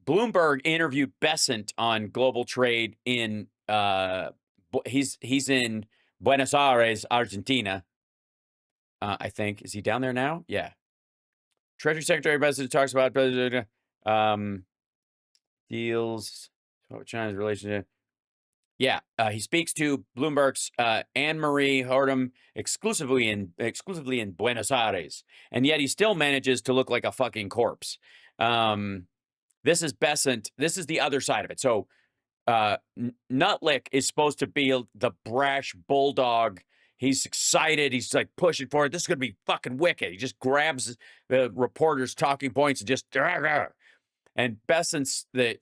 Bloomberg interviewed Bessent on global trade in he's in Buenos Aires, Argentina. I think. Is he down there now? Yeah. Treasury Secretary Bessent talks about deals, China's relationship. Yeah, he speaks to Bloomberg's Anne-Marie Hordem exclusively in Buenos Aires, and yet he still manages to look like a fucking corpse. This is Bessent. This is the other side of it. So Nutlick is supposed to be the brash bulldog. He's excited. He's like pushing forward. This is going to be fucking wicked. He just grabs the reporter's talking points and just, and Bessent's the,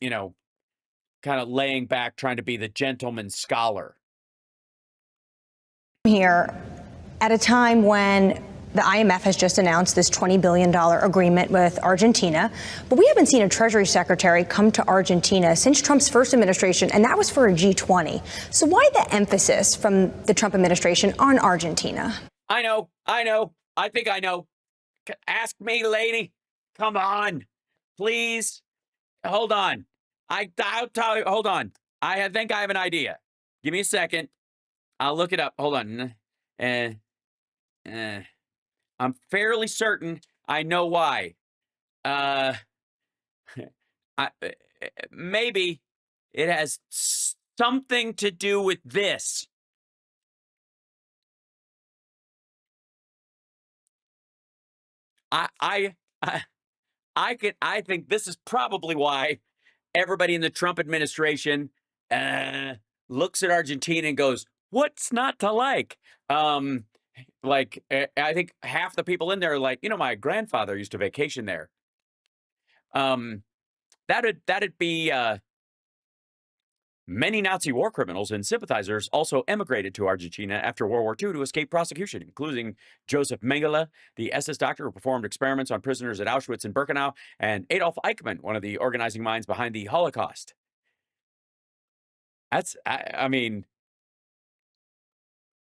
kind of laying back, trying to be the gentleman scholar. Here at a time when the IMF has just announced this $20 billion agreement with Argentina, but we haven't seen a Treasury Secretary come to Argentina since Trump's first administration, and that was for a G20. So why the emphasis from the Trump administration on Argentina? I know. I think I know. Ask me, lady. Come on, please. Hold on. I'll tell you. Hold on. I think I have an idea. Give me a second. I'll look it up. Hold on. I'm fairly certain I know why. Maybe it has something to do with this. I think this is probably why everybody in the Trump administration looks at Argentina and goes, "What's not to like?" I think half the people in there are like, my grandfather used to vacation there. That'd be many Nazi war criminals and sympathizers also emigrated to Argentina after World War II to escape prosecution, including Joseph Mengele, the SS doctor who performed experiments on prisoners at Auschwitz and Birkenau, and Adolf Eichmann, one of the organizing minds behind the Holocaust. I mean,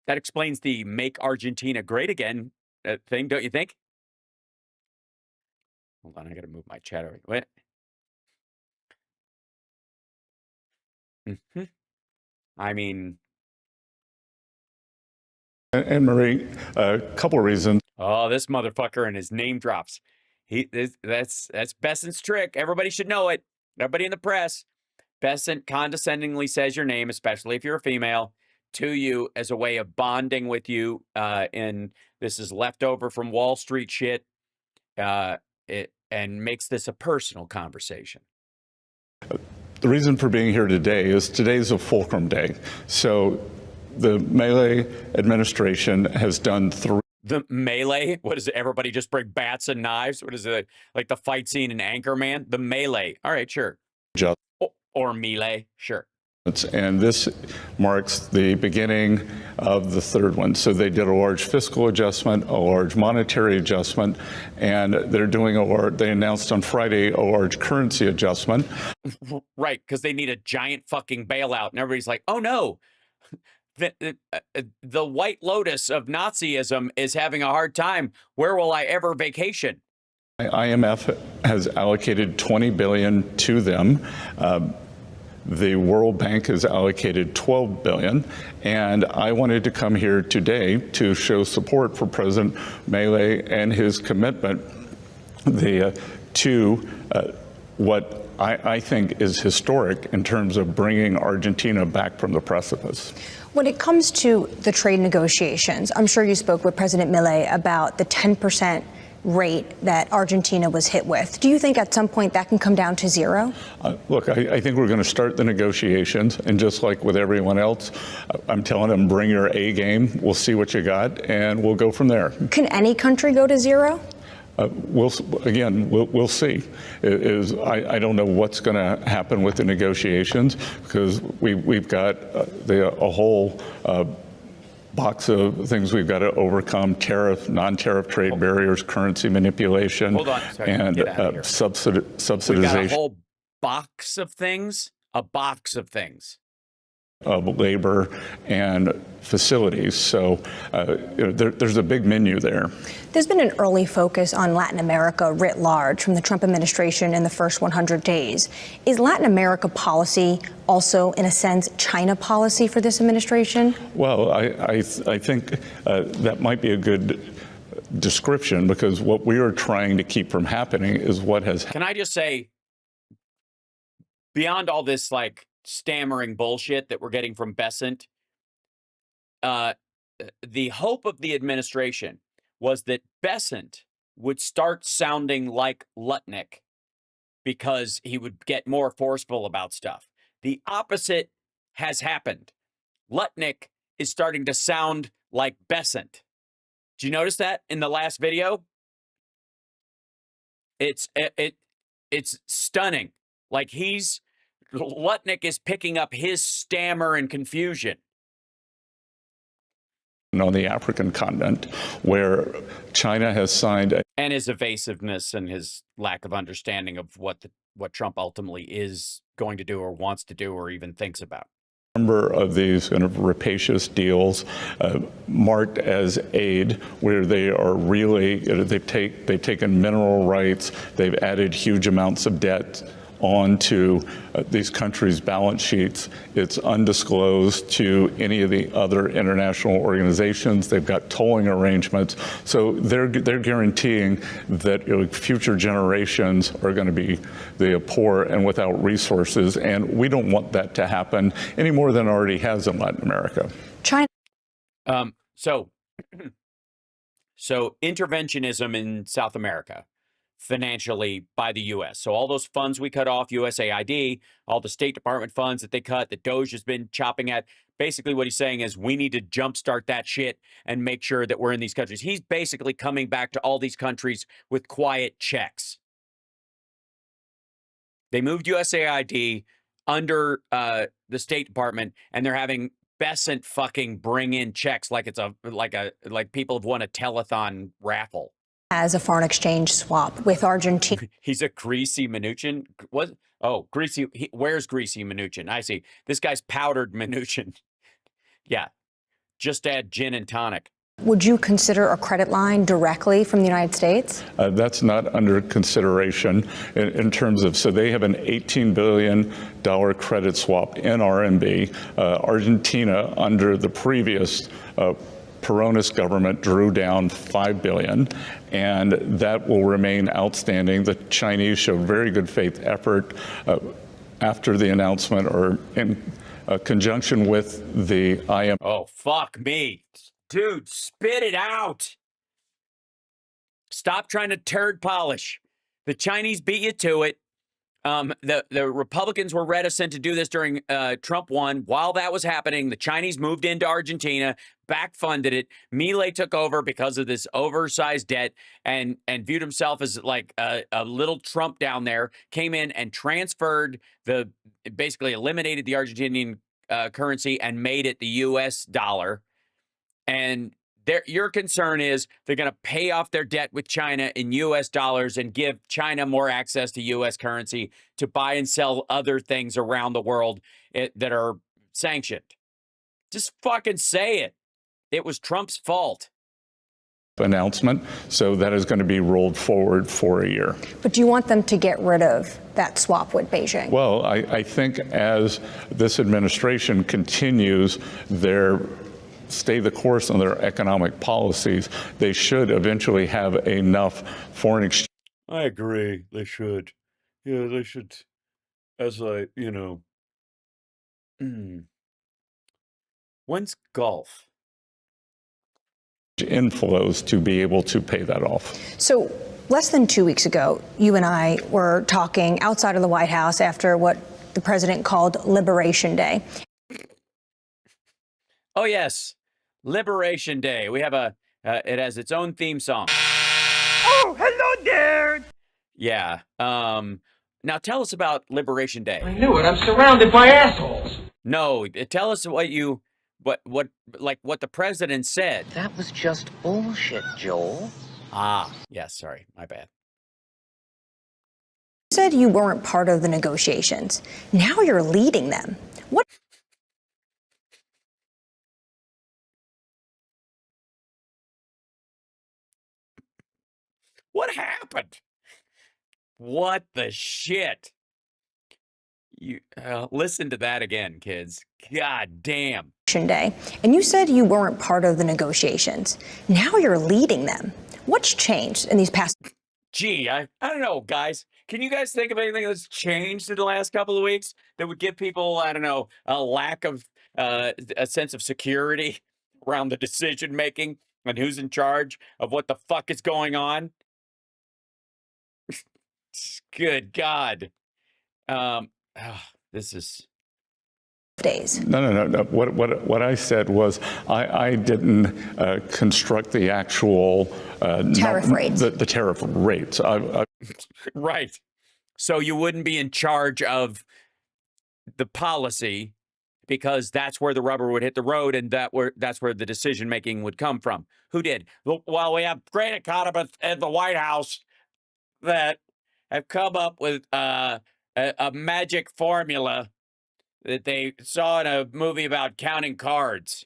that explains the "Make Argentina Great Again" thing, don't you think? Hold on, I got to move my chat over. Wait. I mean, and Marie, a couple of reasons. Oh, this motherfucker and his name drops. That's Bessent's trick. Everybody should know it. Everybody in the press. Bessent condescendingly says your name, especially if you're a female, to you as a way of bonding with you. And this is leftover from Wall Street shit. And makes this a personal conversation. The reason for being here today is today's a fulcrum day. So the Melee administration has done The melee? What is it? Everybody just bring bats and knives? What is it? Like the fight scene in Anchorman? The melee. All right, sure. Or melee, sure. And this marks the beginning of the third one. So they did a large fiscal adjustment, a large monetary adjustment, and they're doing they announced on Friday a large currency adjustment. Right, because they need a giant fucking bailout. And everybody's like, oh no, the White Lotus of Nazism is having a hard time. Where will I ever vacation? IMF has allocated $20 billion to them. The World Bank has allocated $12 billion, and I wanted to come here today to show support for President Milei and his commitment to what I think is historic in terms of bringing Argentina back from the precipice. When it comes to the trade negotiations, I'm sure you spoke with President Milei about the 10% rate that Argentina was hit with. Do you think at some point that can come down to zero? Look, I think we're going to start the negotiations, and just like with everyone else, I'm telling them, bring your A game. We'll see what you got, and we'll go from there. Can any country go to zero? We'll see. I don't know what's going to happen with the negotiations because we've got a whole box of things we've got to overcome: tariff, non-tariff trade barriers, currency manipulation, and subsidization. We've got a whole box of things. A box of things. of labor and facilities. So there's a big menu there. There's been an early focus on Latin America writ large from the Trump administration in the first 100 days. Is Latin America policy also, in a sense, China policy for this administration? Well, I think that might be a good description, because what we are trying to keep from happening is what has happened. Can I just say, beyond all this like stammering bullshit that we're getting from Bessent, the hope of the administration was that Bessent would start sounding like Lutnick because he would get more forceful about stuff. The opposite has happened. Lutnick is starting to sound like Bessent. Did you notice that in the last video? It's stunning. Like Lutnick is picking up his stammer and confusion. On the African continent, where China has signed and his evasiveness and his lack of understanding of what Trump ultimately is going to do or wants to do or even thinks about. Number of these kind of rapacious deals marked as aid, where they are really they've taken mineral rights, they've added huge amounts of debt onto these countries' balance sheets. It's undisclosed to any of the other international organizations. They've got tolling arrangements, so they're guaranteeing that future generations are going to be the poor and without resources, and we don't want that to happen any more than it already has in Latin America. China. So interventionism in South America, financially by the U.S. So all those funds we cut off, USAID, all the State Department funds that they cut, that Doge has been chopping at, basically what he's saying is we need to jumpstart that shit and make sure that we're in these countries. He's basically coming back to all these countries with quiet checks. They moved USAID under the State Department, and they're having Bessent fucking bring in checks like it's like people have won a telethon raffle. As a foreign exchange swap with Argentina. He's a greasy Mnuchin. What? Oh, greasy. Where's greasy Mnuchin? I see. This guy's powdered Mnuchin. Yeah. Just add gin and tonic. Would you consider a credit line directly from the United States? That's not under consideration in terms of, so they have an $18 billion credit swap in RMB. Argentina, under the previous Peronist government, drew down $5 billion, and that will remain outstanding. The Chinese showed very good faith effort after the announcement, or in conjunction with the IMF. Oh, fuck me. Dude, spit it out. Stop trying to turd polish. The Chinese beat you to it. The Republicans were reticent to do this during Trump won. While that was happening, the Chinese moved into Argentina, back-funded it. Milei took over because of this oversized debt and viewed himself as like a little Trump down there, came in and transferred basically eliminated the Argentinian currency and made it the U.S. dollar. And your concern is they're going to pay off their debt with China in U.S. dollars and give China more access to U.S. currency to buy and sell other things around the world that are sanctioned. Just fucking say it. It was Trump's fault. Announcement, so that is going to be rolled forward for a year. But do you want them to get rid of that swap with Beijing? Well, I think as this administration continues stay the course on their economic policies, they should eventually have enough foreign exchange. I agree. They should. Yeah, they should. When's golf? Inflows to be able to pay that off. So less than 2 weeks ago, you and I were talking outside of the White House after what the president called Liberation Day. Oh, yes. Liberation Day. We have it has its own theme song. Oh, hello there. Yeah. Now tell us about Liberation Day. I knew it. I'm surrounded by assholes. No, tell us what the president said. That was just bullshit, Joel. Ah, yes, sorry. My bad. You said you weren't part of the negotiations. Now you're leading them. What? What happened? What the shit? You listen to that again, kids. God damn. Day, and you said you weren't part of the negotiations. Now you're leading them. What's changed in these past? Gee, I don't know, guys. Can you guys think of anything that's changed in the last couple of weeks that would give people, I don't know, a lack of a sense of security around the decision making and who's in charge of what the fuck is going on? Good God. This is days. No. What I said was I didn't construct the actual Tariff rates. The tariff rates. right. So you wouldn't be in charge of the policy because that's where the rubber would hit the road, and that's where the decision making would come from. Who did? Well, we have great economists at the White House that have come up with a magic formula that they saw in a movie about counting cards.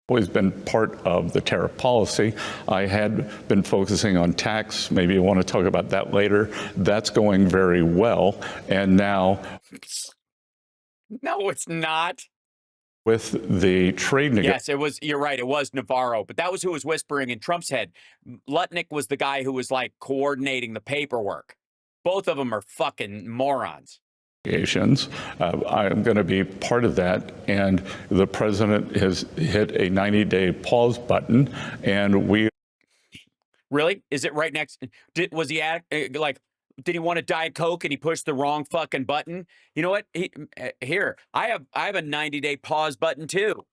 Always been part of the tariff policy. I had been focusing on tax. Maybe you want to talk about that later. That's going very well. And now... No, it's not. With the trade negotiations. Yes, it was. You're right. It was Navarro, but that was who was whispering in Trump's head. Lutnick was the guy who was like coordinating the paperwork. Both of them are fucking morons. I'm going to be part of that, and the president has hit a 90-day pause button, and we... Really? Is it right next? Was he did he want a Diet Coke and he pushed the wrong fucking button? You know what? Here, I have a 90-day pause button too.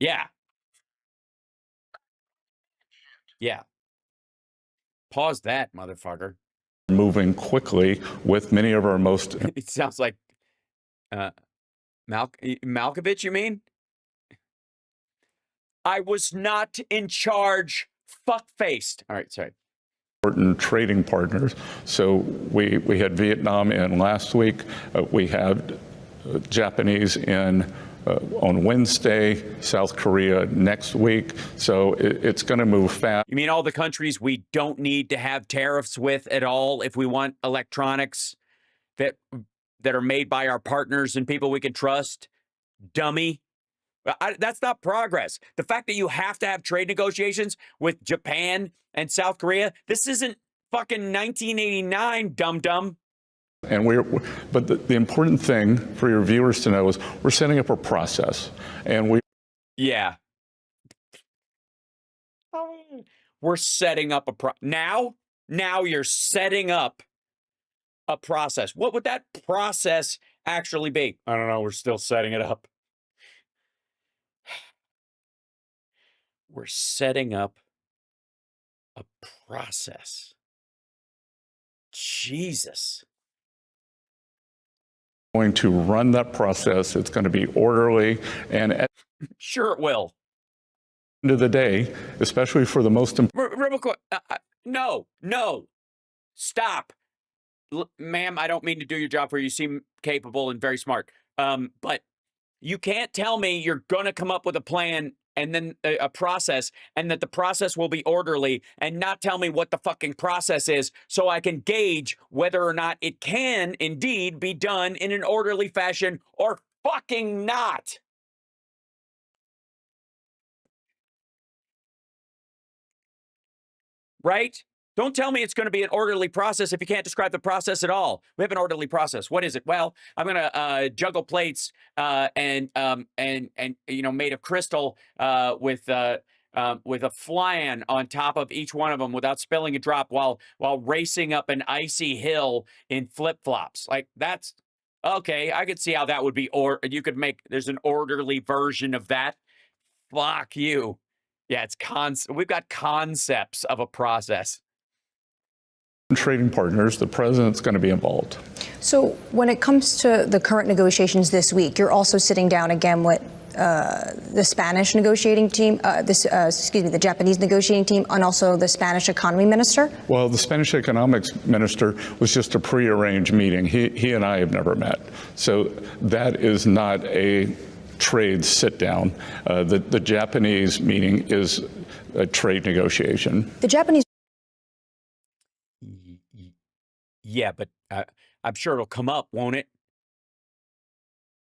Yeah. Yeah. Pause that, motherfucker. Moving quickly with many of our most... It sounds like Malkovich, you mean? I was not in charge. Fuck-faced. All right, sorry. Important trading partners. So we had Vietnam in last week. We had Japanese in on Wednesday, South Korea next week. So it's going to move fast. You mean all the countries we don't need to have tariffs with at all if we want electronics that are made by our partners and people we can trust? Dummy. That's not progress. The fact that you have to have trade negotiations with Japan and South Korea, this isn't fucking 1989, dum-dum. And but the important thing for your viewers to know is we're setting up a process, and yeah, we're setting up now you're setting up a process. What would that process actually be? I don't know. We're still setting it up. We're setting up a process. Jesus. Going to run that process. It's going to be orderly, and at sure it will. the end of the day, especially for the most important. No, stop, ma'am. I don't mean to do your job for you. You seem capable and very smart. But you can't tell me you're going to come up with a plan and then a process, and that the process will be orderly, and not tell me what the fucking process is so I can gauge whether or not it can indeed be done in an orderly fashion or fucking not. Right? Don't tell me it's going to be an orderly process if you can't describe the process at all. We have an orderly process. What is it? Well, I'm going to juggle plates and made of crystal with a flan on top of each one of them without spilling a drop while racing up an icy hill in flip-flops. Like, that's okay. I could see how that would be, or you could there's an orderly version of that. Fuck you. Yeah, we've got concepts of a process. Trading partners, the president's going to be involved. So when it comes to the current negotiations this week, you're also sitting down again with the Spanish negotiating team, the Japanese negotiating team, and also the Spanish economy minister? Well, the Spanish economics minister was just a prearranged meeting. He and I have never met. So that is not a trade sit down. The Japanese meeting is a trade negotiation. The Japanese Yeah, but I'm sure it'll come up, won't it?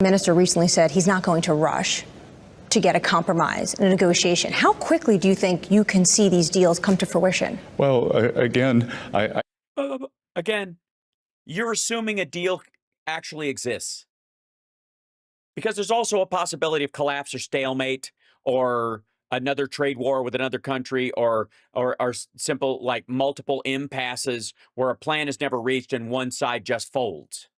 minister recently said he's not going to rush to get a compromise and a negotiation. How quickly do you think you can see these deals come to fruition? Well, again, Again, you're assuming a deal actually exists. Because there's also a possibility of collapse or stalemate or another trade war with another country or simple like multiple impasses where a plan is never reached and one side just folds.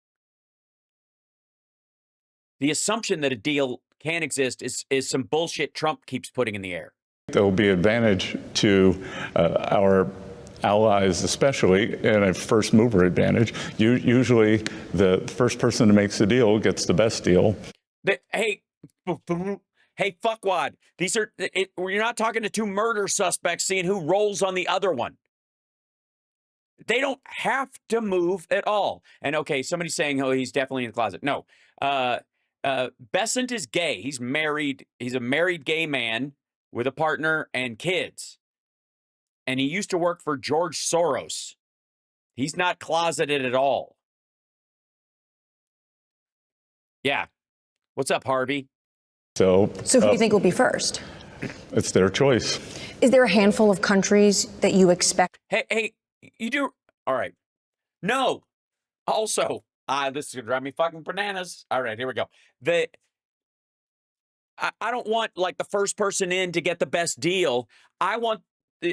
The assumption that a deal can exist is some bullshit Trump keeps putting in the air. there will be advantage to our allies, especially, and a first mover advantage. Usually the first person who makes the deal gets the best deal. Hey, fuckwad. These are, you're not talking to two murder suspects seeing who rolls on the other one. They don't have to move at all. And okay, somebody's saying, oh, he's definitely in the closet. No. Bessent is gay. He's married. He's a married gay man with a partner and kids. And he used to work for George Soros. He's not closeted at all. Yeah. What's up, Harvey? So who do you think will be first? It's their choice. Is there a handful of countries that you expect? Hey, you do. All right. No. Also, this is going to drive me fucking bananas. All right, here we go. I don't want like the first person in to get the best deal.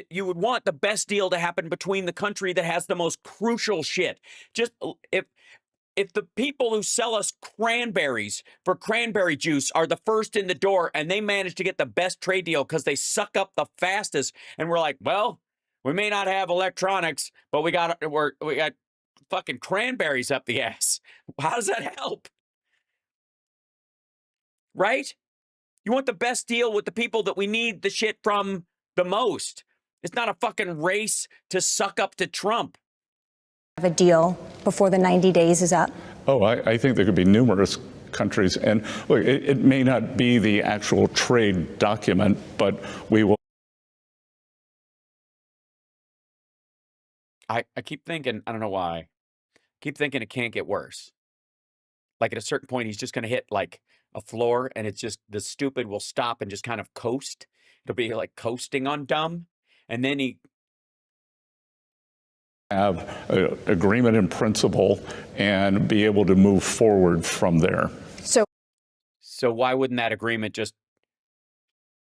You would want the best deal to happen between the country that has the most crucial shit. Just if the people who sell us cranberries for cranberry juice are the first in the door and they manage to get the best trade deal because they suck up the fastest, and we're like, well, we may not have electronics, but we got fucking cranberries up the ass. How does that help? Right? You want the best deal with the people that we need the shit from the most. It's not a fucking race to suck up to Trump. Have a deal before the 90 days is up? Oh, I think there could be numerous countries. And look, it may not be the actual trade document, but we will. I keep thinking, I don't know why, keep thinking it can't get worse. Like at a certain point, he's just going to hit like a floor and it's just the stupid will stop and just kind of coast. It'll be like coasting on dumb. And then he have an agreement in principle and be able to move forward from there. So why wouldn't that agreement just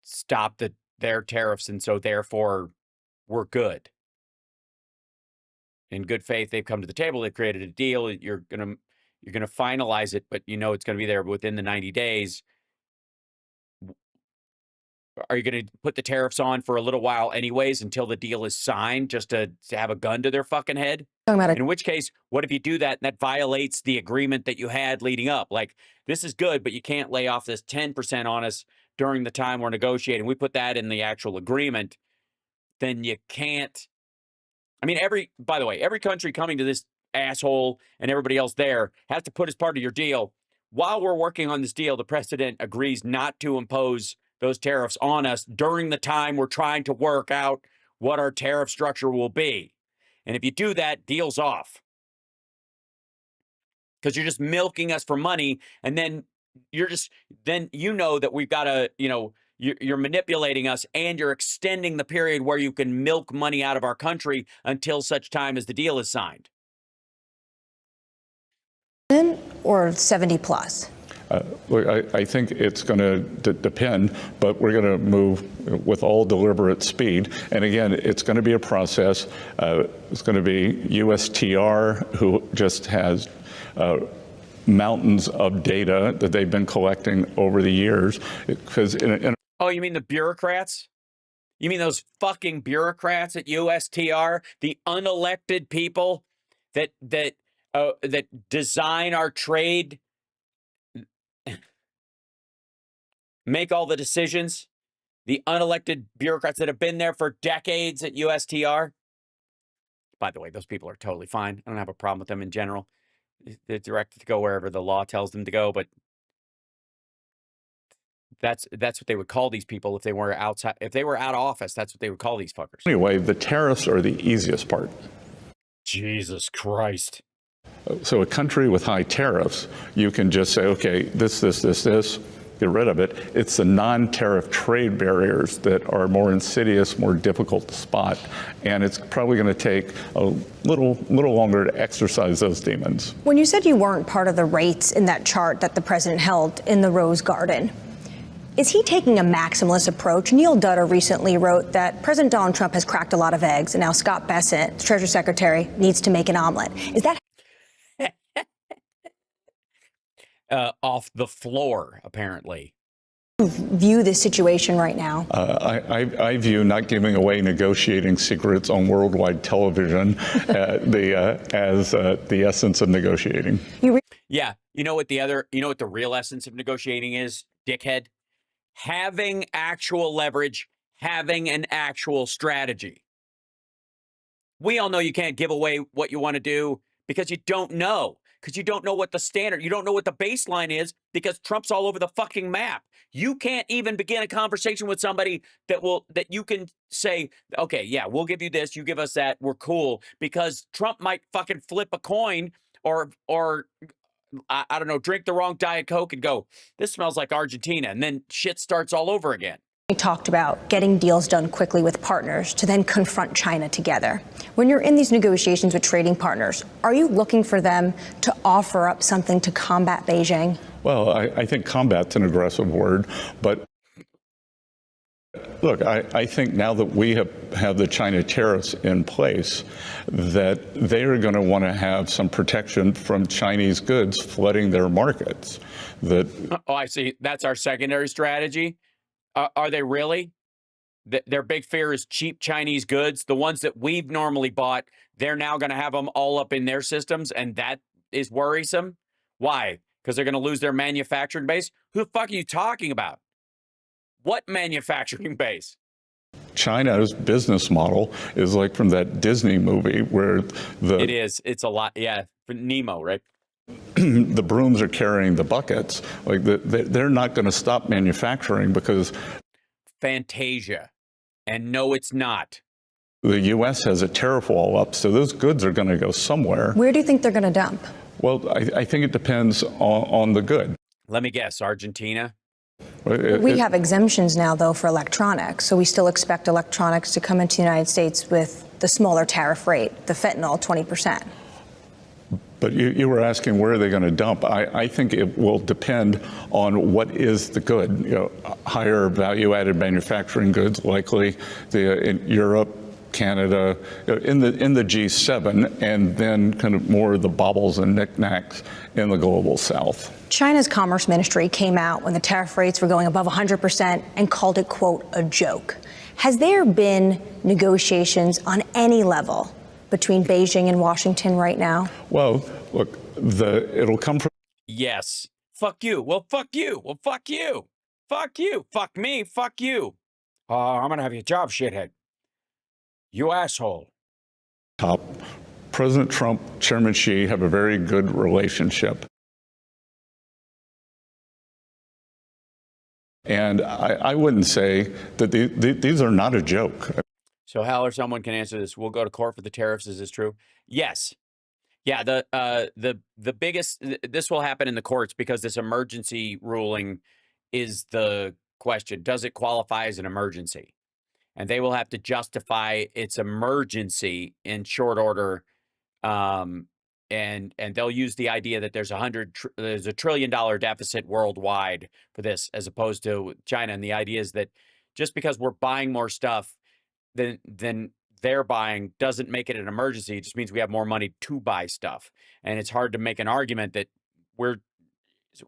stop their tariffs and so therefore we're good? In good faith, they've come to the table, they've created a deal, you're gonna finalize it, but you know it's gonna be there within the 90 days. Are you going to put the tariffs on for a little while anyways until the deal is signed just to have a gun to their fucking head? In which case, what if you do that and that violates the agreement that you had leading up? Like, this is good, but you can't lay off this 10% on us during the time we're negotiating. We put that in the actual agreement. Then you can't. I mean, by the way, every country coming to this asshole and everybody else there has to put as part of your deal. While we're working on this deal, the president agrees not to impose those tariffs on us during the time we're trying to work out what our tariff structure will be. And if you do that, deal's off. Because you're just milking us for money, and then you know that we've got to, you're manipulating us, and you're extending the period where you can milk money out of our country until such time as the deal is signed. Or 70 plus? I think it's going to depend, but we're going to move with all deliberate speed. And again, it's going to be a process. It's going to be USTR, who just has mountains of data that they've been collecting over the years. Oh, you mean the bureaucrats? You mean those fucking bureaucrats at USTR, the unelected people that design our trade? Make all the decisions, the unelected bureaucrats that have been there for decades at USTR. By the way, those people are totally fine. I don't have a problem with them in general. They're directed to go wherever the law tells them to go, but That's what they would call these people if they were outside. If they were out of office, that's what they would call these fuckers. Anyway, the tariffs are the easiest part. Jesus Christ. So a country with high tariffs, you can just say, okay, this, get rid of it. It's the non-tariff trade barriers that are more insidious, more difficult to spot, and it's probably going to take a little longer to exercise those demons. When you said you weren't part of the rates in that chart that the president held in the Rose Garden, is he taking a maximalist approach? Neil Dudder recently wrote that President Donald Trump has cracked a lot of eggs, and now Scott Bessent, the Treasury Secretary, needs to make an omelet. Is that off the floor, apparently? View this situation right now? I view not giving away negotiating secrets on worldwide television as the essence of negotiating. Yeah, you know what the real essence of negotiating is, dickhead? Having actual leverage, having an actual strategy. We all know you can't give away what you want to do because you don't know. Because you don't know what the standard, you don't know what the baseline is, because Trump's all over the fucking map. You can't even begin a conversation with somebody that you can say, okay, yeah, we'll give you this, you give us that, we're cool, because Trump might fucking flip a coin or I don't know, drink the wrong Diet Coke and go, this smells like Argentina, and then shit starts all over again. We talked about getting deals done quickly with partners to then confront China together. When you're in these negotiations with trading partners, are you looking for them to offer up something to combat Beijing? Well, I think combat's an aggressive word, but look, I think now that we have the China tariffs in place, that they are going to want to have some protection from Chinese goods flooding their markets. Oh, I see. That's our secondary strategy. Are they really? Their big fear is cheap Chinese goods. The ones that we've normally bought, they're now going to have them all up in their systems, and that is worrisome. Why? Because they're going to lose their manufacturing base? Who the fuck are you talking about? What manufacturing base? China's business model is like from that Disney movie where It is. It's a lot. Yeah. For Nemo, right? The brooms are carrying the buckets. Like they're not going to stop manufacturing because Fantasia. And no, it's not. The U.S. has a tariff wall up, so those goods are going to go somewhere. Where do you think they're going to dump? Well, I think it depends on the good. Let me guess, Argentina? We have exemptions now, though, for electronics, so we still expect electronics to come into the United States with the smaller tariff rate, the fentanyl, 20%. But you were asking where are they going to dump? I think it will depend on what is the good. You know, higher value-added manufacturing goods, likely in Europe, Canada, in the G7, and then kind of more of the baubles and knickknacks in the global South. China's Commerce Ministry came out when the tariff rates were going above 100% and called it, quote, a joke. Has there been negotiations on any level between Beijing and Washington right now? Well, look, it'll come from... Yes. Fuck you. Well, fuck you. Well, fuck you. Fuck you. Fuck me. Fuck you. I'm going to have your job, shithead. You asshole. Top. President Trump, Chairman Xi have a very good relationship. And I wouldn't say that these are not a joke. So Hal or someone can answer this. We'll go to court for the tariffs. Is this true? Yes. Yeah, the biggest, this will happen in the courts because this emergency ruling is the question. Does it qualify as an emergency? And they will have to justify its emergency in short order. And they'll use the idea that there's a $1 trillion deficit worldwide for this, as opposed to China. And the idea is that just because we're buying more stuff than they're buying doesn't make it an emergency. It just means we have more money to buy stuff. And it's hard to make an argument that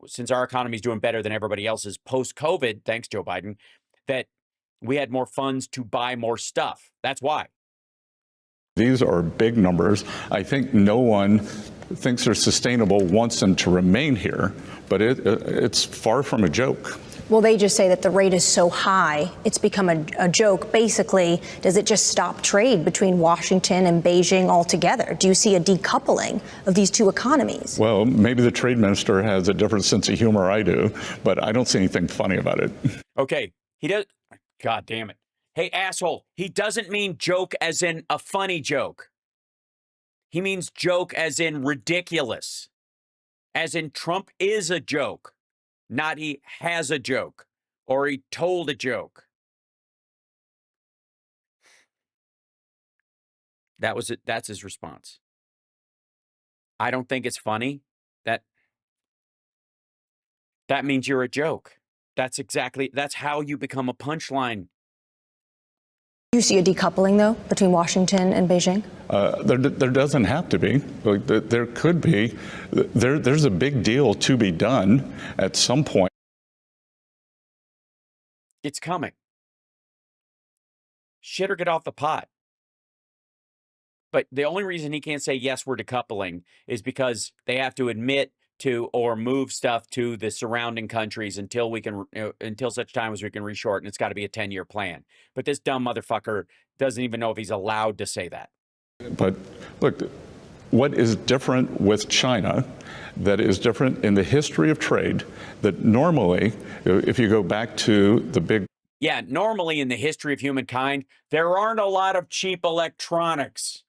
since our economy is doing better than everybody else's post-COVID, thanks Joe Biden, that we had more funds to buy more stuff. That's why. These are big numbers. I think no one thinks they're sustainable, wants them to remain here, but it's far from a joke. Well, they just say that the rate is so high, it's become a joke. Basically, does it just stop trade between Washington and Beijing altogether? Do you see a decoupling of these two economies? Well, maybe the trade minister has a different sense of humor I do, but I don't see anything funny about it. Okay, he does. God damn it. Hey, asshole, he doesn't mean joke as in a funny joke. He means joke as in ridiculous. As in Trump is a joke. Not he has a joke or he told a joke. That was it. That's his response. I don't think it's funny. That means you're a joke. That's how you become a punchline. Do you see a decoupling, though, between Washington and Beijing? There doesn't have to be. There could be. There's a big deal to be done at some point. It's coming. Shit or get off the pot. But the only reason he can't say, yes, we're decoupling is because they have to admit to or move stuff to the surrounding countries until we can, until such time as we can reshort, and it's got to be a 10-year plan. But this dumb motherfucker doesn't even know if he's allowed to say that. But look, what is different with China that is different in the history of trade that normally, if you go back to the big... Yeah, normally in the history of humankind, there aren't a lot of cheap electronics.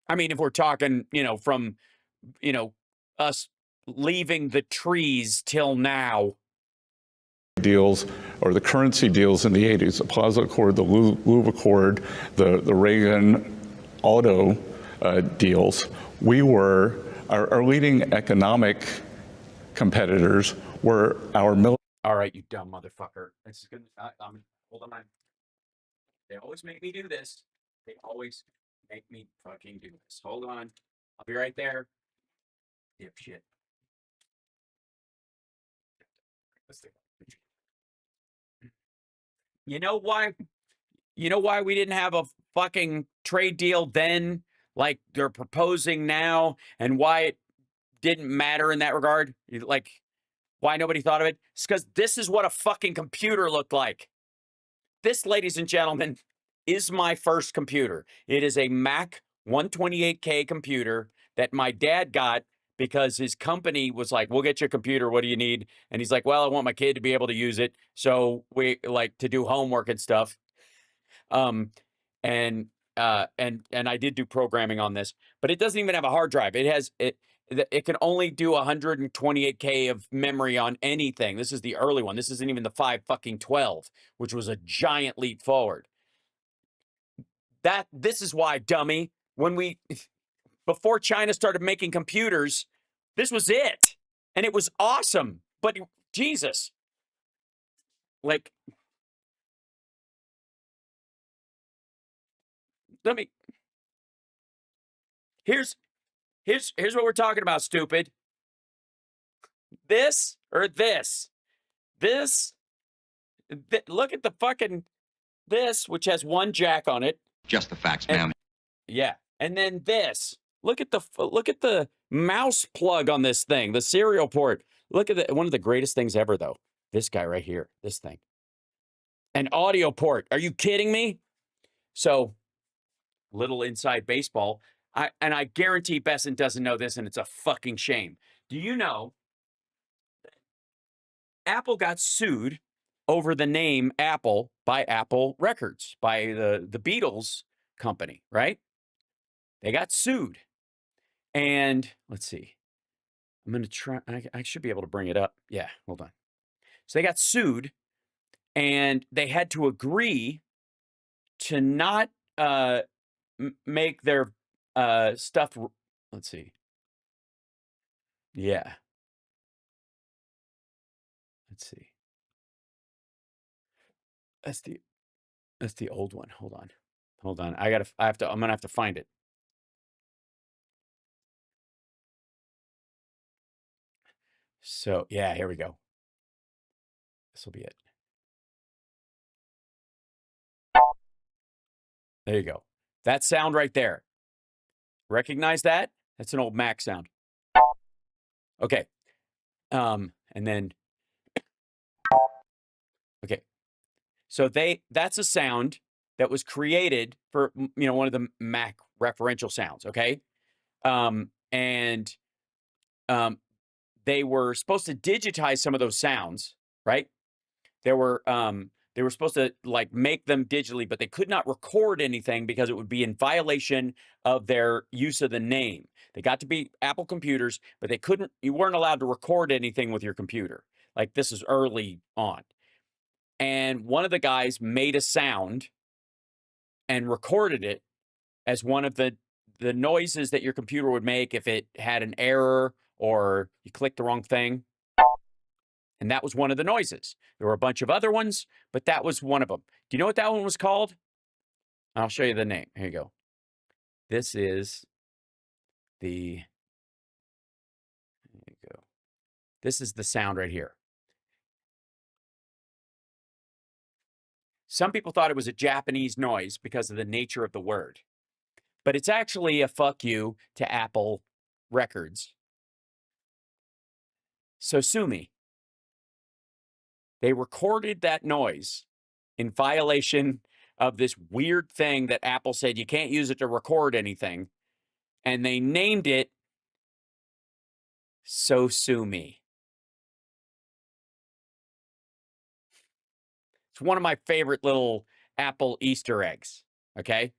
I mean, if we're talking, from, us leaving the trees till now. Deals or the currency deals in the 80s, the Plaza Accord, the Louvre Accord, the Reagan auto deals, we were, our leading economic competitors were our military. All right, you dumb motherfucker. This is good. Hold on. They always make me do this. They always make me fucking do this. Hold on. I'll be right there. Dipshit. You know why? You know why we didn't have a fucking trade deal then, like they're proposing now, and why it didn't matter in that regard? Like, why nobody thought of it? It's because this is what a fucking computer looked like. This, ladies and gentlemen, is my first computer. It is a Mac 128K computer that my dad got because his company was like, we'll get you a computer. What do you need? And he's like, well, I want my kid to be able to use it. So we like to do homework and stuff. And I did do programming on this, but it doesn't even have a hard drive. It can only do 128K of memory on anything. This is the early one. This isn't even the 512, which was a giant leap forward. This is why, dummy, before China started making computers, this was it. And it was awesome. But Jesus. Like, here's what we're talking about, stupid. This or this. Look at the fucking this, which has one jack on it. Just the facts, ma'am. Yeah. And then this. Look at the mouse plug on this thing, the serial port. Look at one of the greatest things ever, though. This guy right here, this thing. An audio port. Are you kidding me? So, little inside baseball. I guarantee Bessent doesn't know this, and it's a fucking shame. Do you know Apple got sued over the name Apple by Apple Records, by the Beatles company, right? They got sued. And let's see. I'm going to try. I should be able to bring it up. Yeah, hold on. So they got sued, and they had to agree to not make their stuff. Let's see. Yeah. Let's see. That's the old one. Hold on. I'm gonna have to find it. So yeah, here we go. This will be it. There you go. That sound right there. Recognize that? That's an old Mac sound. Okay. And then Okay. So that's a sound that was created for, one of the Mac referential sounds. Okay. And they were supposed to digitize some of those sounds, right? They were supposed to like make them digitally, but they could not record anything because it would be in violation of their use of the name. They got to be Apple computers, but you weren't allowed to record anything with your computer. Like this is early on. And one of the guys made a sound and recorded it as one of the noises that your computer would make if it had an error or you clicked the wrong thing. And that was one of the noises. There were a bunch of other ones, but that was one of them. Do you know what that one was called? I'll show you the name. Here you go. This is the, there you go. This is the sound right here. Some people thought it was a Japanese noise because of the nature of the word, but it's actually a fuck you to Apple Records. So sue me. They recorded that noise in violation of this weird thing that Apple said you can't use it to record anything. And they named it So Sue Me. It's one of my favorite little Apple Easter eggs, okay?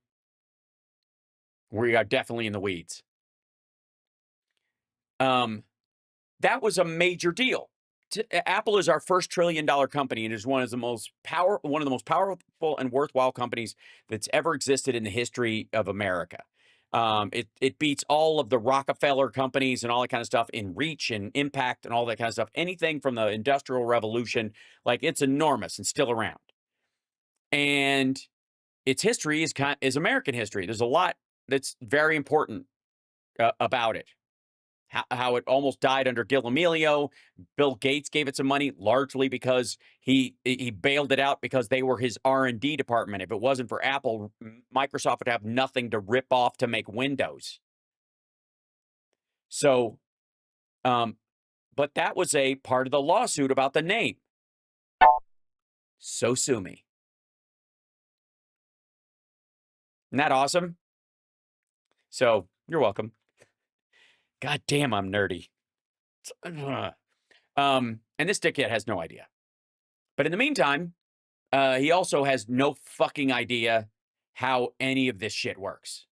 We are definitely in the weeds. That was a major deal. Apple is our first $1 trillion company and is one of the most powerful and worthwhile companies that's ever existed in the history of America. It beats all of the Rockefeller companies and all that kind of stuff in reach and impact and all that kind of stuff. Anything from the Industrial Revolution, like it's enormous and still around. And its history is American history. There's a lot that's very important about it. How it almost died under Gil Amelio. Bill Gates gave it some money, largely because he bailed it out because they were his R&D department. If it wasn't for Apple, Microsoft would have nothing to rip off to make Windows. So, but that was a part of the lawsuit about the name. So sue me. Isn't that awesome? So, you're welcome. God damn, I'm nerdy. And this dickhead has no idea. But in the meantime, he also has no fucking idea how any of this shit works.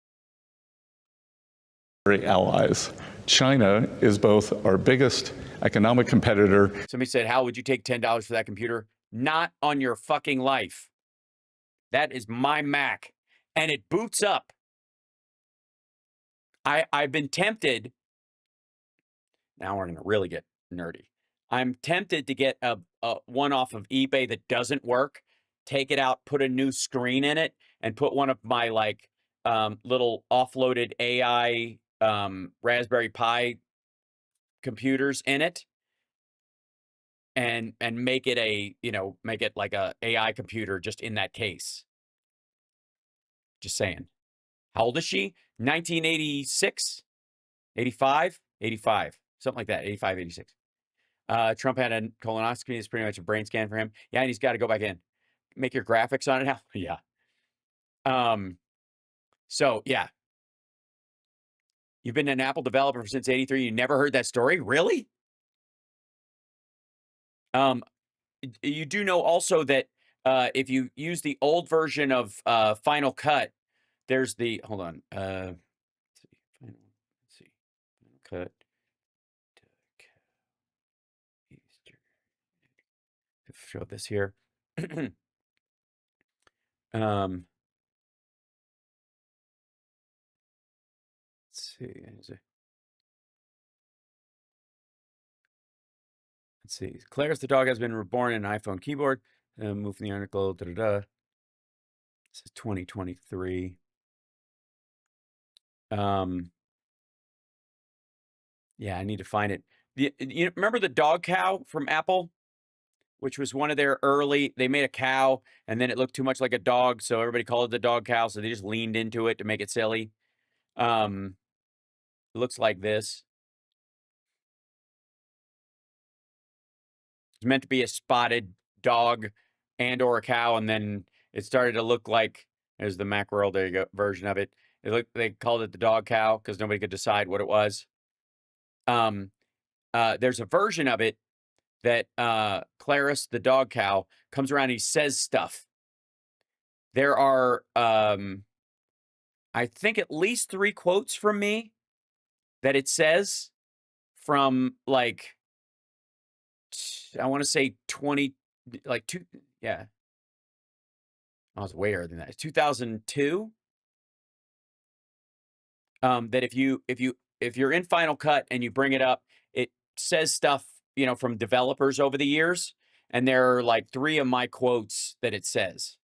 Allies. China is both our biggest economic competitor. Somebody said, Hal, would you take $10 for that computer? Not on your fucking life. That is my Mac. And it boots up. I've been tempted. Now we're going to really get nerdy. I'm tempted to get a one off of eBay that doesn't work, take it out, put a new screen in it, and put one of my like little offloaded AI Raspberry Pi computers in it, and make it like a AI computer just in that case. Just saying. How old is she? 1986, 85, 85, something like that. 85, 86. Trump had a colonoscopy. It's pretty much a brain scan for him. Yeah, and he's got to go back in. Make your graphics on it now. Yeah. So yeah. You've been an Apple developer since 83. You never heard that story? Really? You do know also that if you use the old version of Final Cut, there's the, hold on. Let's see. Final Cut. Show this here. Let's see. Let's see. Claire's the dog has been reborn in an iPhone keyboard. Move from the article. This is 2023. Yeah, I need to find it. You remember the dog cow from Apple, which was one of their early. They made a cow, and then it looked too much like a dog, so everybody called it the dog cow. So they just leaned into it to make it silly. It looks like this. It's meant to be a spotted dog and or a cow, and then it started to look like, there's the Macworld, there you go, version of it. They called it the dog cow because nobody could decide what it was. There's a version of it that Clarice, the dog cow, comes around and he says stuff. There are, I think, at least 3 quotes from me that it says from, like, I want to say 20, like, two, yeah. I was way earlier than that. It's 2002. That if you're in Final Cut and you bring it up, it says stuff, from developers over the years, and there are like 3 of my quotes that it says.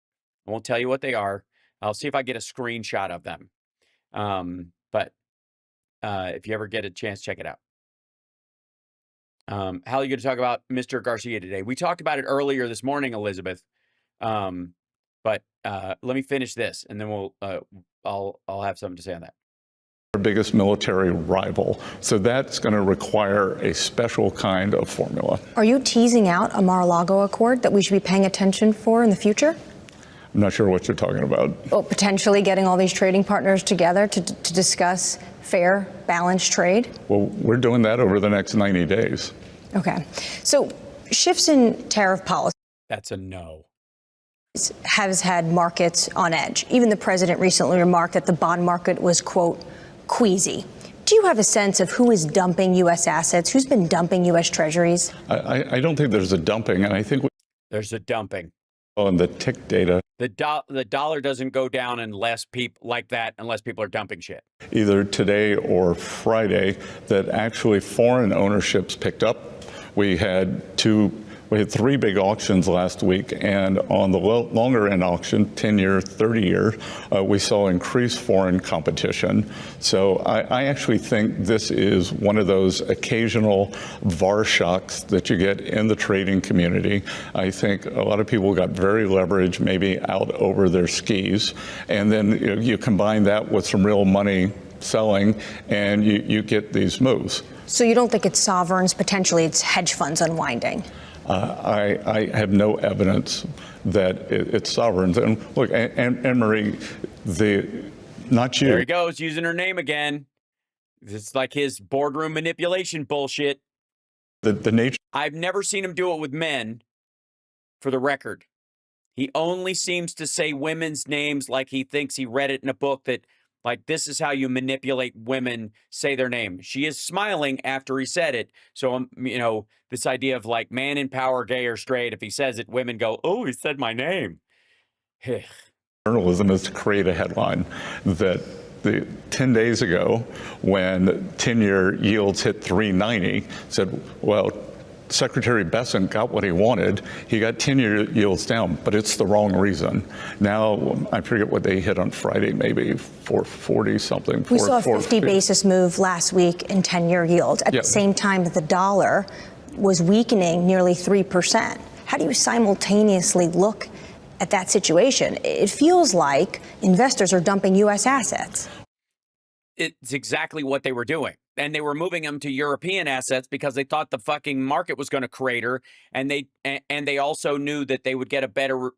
I won't tell you what they are. I'll see if I get a screenshot of them. But if you ever get a chance, check it out. How are you going to talk about Mr. Garcia today? We talked about it earlier this morning, Elizabeth. But let me finish this, and then I'll have something to say on that. Our biggest military rival. So that's going to require a special kind of formula. Are you teasing out a Mar-a-Lago Accord that we should be paying attention for in the future? I'm not sure what you're talking about. Well, potentially getting all these trading partners together to discuss fair, balanced trade? Well, we're doing that over the next 90 days. Okay. So shifts in tariff policy. That's a no. Has had markets on edge. Even the president recently remarked that the bond market was, quote, queasy. Do you have a sense of who is dumping U.S. assets? Who's been dumping U.S. treasuries? I don't think there's a dumping, and I think there's a dumping. On the tick data, the dollar doesn't go down unless people are dumping shit. Either today or Friday, that actually foreign ownerships picked up. We had 3 big auctions last week, and on the longer end auction, 10-year, 30-year, we saw increased foreign competition. So I actually think this is one of those occasional VAR shocks that you get in the trading community. I think a lot of people got very leveraged, maybe out over their skis, and then you combine that with some real money selling, and you get these moves. So you don't think it's sovereigns, potentially it's hedge funds unwinding? I have no evidence that it's sovereigns. And look, Anne-Marie, not you. There he goes, using her name again. It's like his boardroom manipulation bullshit. The nature. I've never seen him do it with men, for the record. He only seems to say women's names like he thinks he read it in a book that, like, this is how you manipulate women, say their name. She is smiling after he said it. So, this idea of, like, man in power, gay or straight, if he says it, women go, oh, he said my name. Journalism is to create a headline that 10 days ago, when 10-year yields hit 390, said, well, Secretary Bessent got what he wanted. He got 10-year yields down, but it's the wrong reason. Now, I forget what they hit on Friday, maybe 440 something. We saw a 50 basis move last week in 10-year yields. At the same time, the dollar was weakening nearly 3%. How do you simultaneously look at that situation? It feels like investors are dumping U.S. assets. It's exactly what they were doing. And they were moving them to European assets because they thought the fucking market was going to crater. And they also knew that they would get a better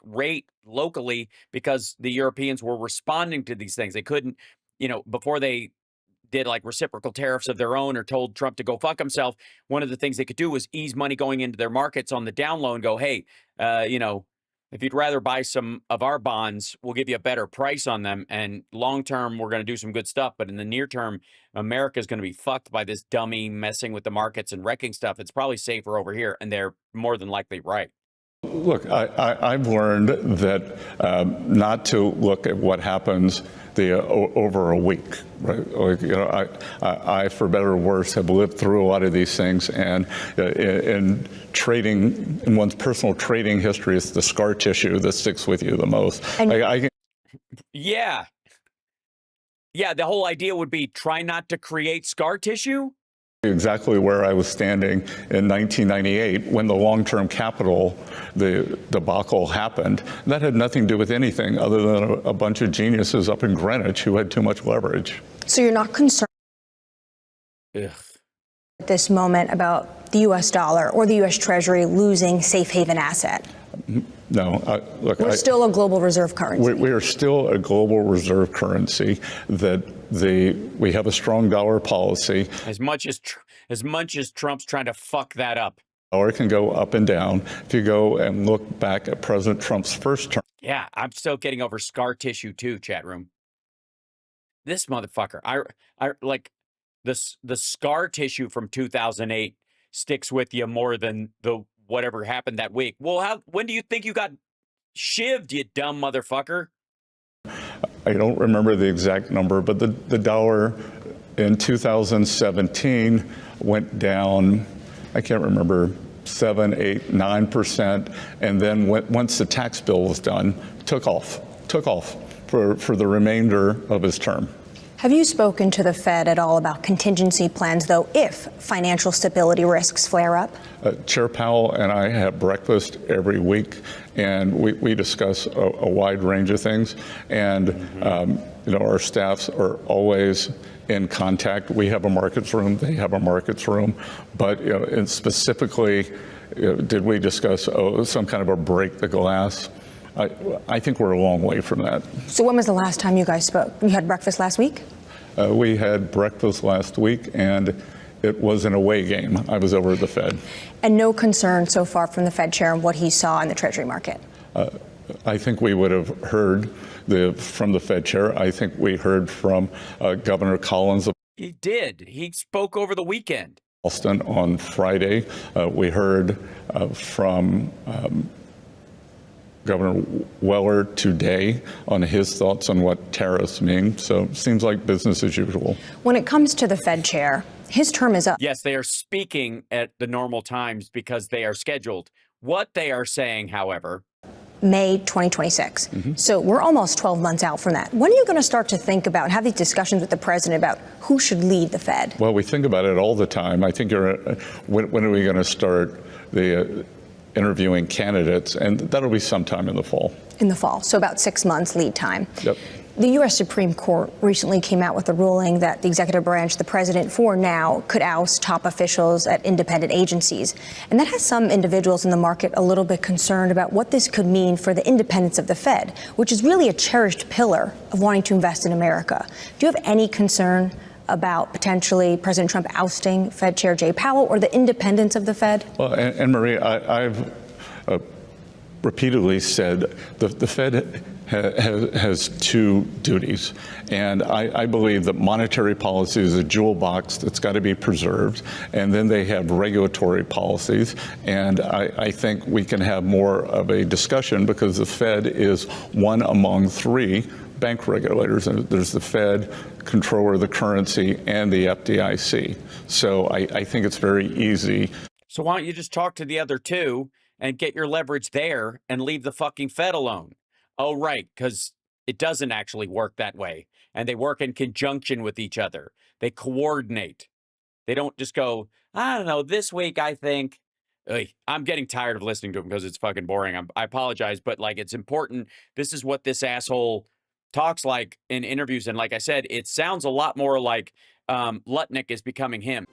rate locally because the Europeans were responding to these things. They couldn't, before they did reciprocal tariffs of their own or told Trump to go fuck himself, one of the things they could do was ease money going into their markets on the down low and go, hey, if you'd rather buy some of our bonds, we'll give you a better price on them. And long term, we're going to do some good stuff. But in the near term, America's going to be fucked by this dummy messing with the markets and wrecking stuff. It's probably safer over here. And they're more than likely right. Look, I've learned that not to look at what happens over a week, right? I, for better or worse, have lived through a lot of these things, and in trading, in one's personal trading history, it's the scar tissue that sticks with you the most. Yeah, the whole idea would be try not to create scar tissue. Exactly where I was standing in 1998 when the long-term capital, the debacle happened. That had nothing to do with anything other than a bunch of geniuses up in Greenwich who had too much leverage. So you're not concerned at this moment about the U.S. dollar or the U.S. Treasury losing safe haven asset? No, look, We're still a global reserve currency. we are still a global reserve currency. That we have a strong dollar policy. As much as Trump's trying to fuck that up. Dollar can go up and down. If you go and look back at President Trump's first term. Yeah, I'm still getting over scar tissue too, chat room. This motherfucker, I like the scar tissue from 2008 sticks with you more than the whatever happened that week. Well, when do you think you got shivved, you dumb motherfucker? I don't remember the exact number, but the dollar in 2017 went down, I can't remember, 7, 8, 9%, and then once the tax bill was done, took off for the remainder of his term. Have you spoken to the Fed at all about contingency plans, though, if financial stability risks flare up? Chair Powell and I have breakfast every week, and we discuss a wide range of things. And our staffs are always in contact. We have a markets room; they have a markets room. But and specifically, did we discuss some kind of a break the glass? I think we're a long way from that. So when was the last time you guys spoke? You had breakfast last week? We had breakfast last week, and it was an away game. I was over at the Fed. And no concern so far from the Fed chair on what he saw in the Treasury market? I think we would have heard from the Fed chair. I think we heard from Governor Collins. He did. He spoke over the weekend. Boston on Friday. We heard from Governor Weller today on his thoughts on what tariffs mean. So it seems like business as usual. When it comes to the Fed chair, his term is up. Yes, they are speaking at the normal times because they are scheduled. What they are saying, however, May 2026. So we're almost 12 months out from that. When are you going to start to think about, have these discussions with the president about who should lead the Fed? Well, we think about it all the time. I think when are we going to start the interviewing candidates? And that'll be sometime in the fall. In the fall, so about 6 months lead time. Yep. The U.S. Supreme Court recently came out with a ruling that the executive branch, the president, for now, could oust top officials at independent agencies. And that has some individuals in the market a little bit concerned about what this could mean for the independence of the Fed, which is really a cherished pillar of wanting to invest in America. Do you have any concern about potentially President Trump ousting Fed Chair Jay Powell or the independence of the Fed? Well, and Marie, I've repeatedly said the Fed has two duties, and I believe that monetary policy is a jewel box that's got to be preserved, and then they have regulatory policies, and I think we can have more of a discussion because the Fed is one among three bank regulators, and there's the Fed, controller of the currency, and the FDIC. So I think it's very easy. So why don't you just talk to the other two and get your leverage there and leave the fucking Fed alone? Oh, right, because it doesn't actually work that way. And they work in conjunction with each other. They coordinate. They don't just go, I don't know, this week I think. Ugh, I'm getting tired of listening to him because it's fucking boring. I apologize, but like it's important. This is what this asshole talks like in interviews. And like I said, it sounds a lot more like Lutnick is becoming him.